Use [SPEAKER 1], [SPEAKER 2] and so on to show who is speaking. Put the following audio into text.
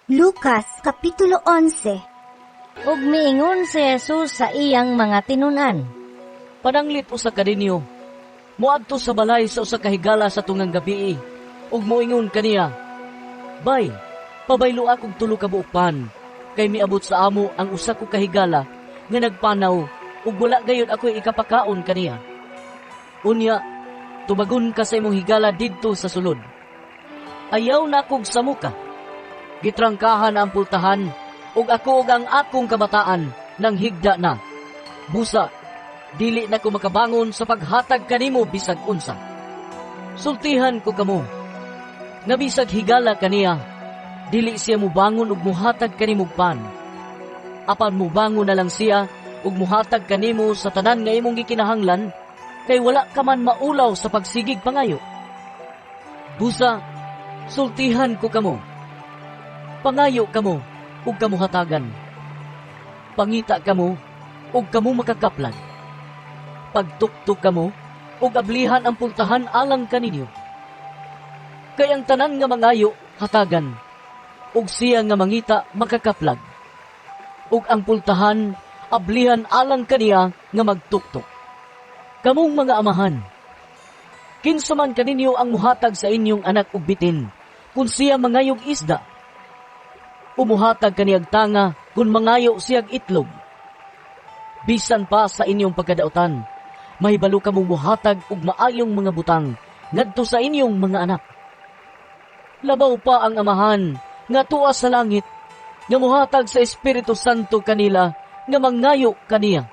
[SPEAKER 1] Lucas Kapitulo 11.
[SPEAKER 2] Ug miingon si Jesus sa iyang mga tinunan.
[SPEAKER 3] Pananglit usa ka ninyo, moadto sa balay sa usa ka higala sa tungang gabii, ug moingon kaniya, Bay, pabaylo akong tulo ka buokpan, kay miabot sa amo ang usa ko ka higala nga nagpanaw, ug wala gayud ako ikapakaon kaniya. Unya, tubagon ka sa imong higala didto sa sulod. Ayaw na akong samuka. Gitrangkahan ang pultahan, ug ako ug ang akong kabataan nang higda na. Busa, dili na ko makabangon sa paghatag kanimo bisag unsa. Sultihan ko kamo, nga bisag higala kaniya, dili siya mubangon ug muhatag kanimo pan. Apan mubangon na lang siya ug muhatag kanimo sa tanan nga imong gikinahanglan, kay wala ka man maulaw sa pagsigig pangayo. Busa, sultihan ko kamo, pangayo kamo ug kamo hatagan. Pangita kamo ug kamo makakaplan. Pagtuktok kamo ug ablihan ang pultahan alang kaninyo. Kay ang tanan nga mangayo hatagan, ug siya nga mangita makakaplag. Ug ang pultahan ablihan alang kaniya nga magtuktok. Kamong mga amahan, kinsa man kaninyo ang muhatag sa inyong anak ug bitin, kung siya mangayog isda, umuhatag kaniyag tanga kung mangayo siyag itlog. Bisan pa sa inyong pagkadautan, mahibalo kamong muhatag og maayong mga butang ngadto sa inyong mga anak. Labaw pa ang amahan nga tuwa sa langit, nga muhatag sa Espiritu Santo kanila nga mangayo kaniya.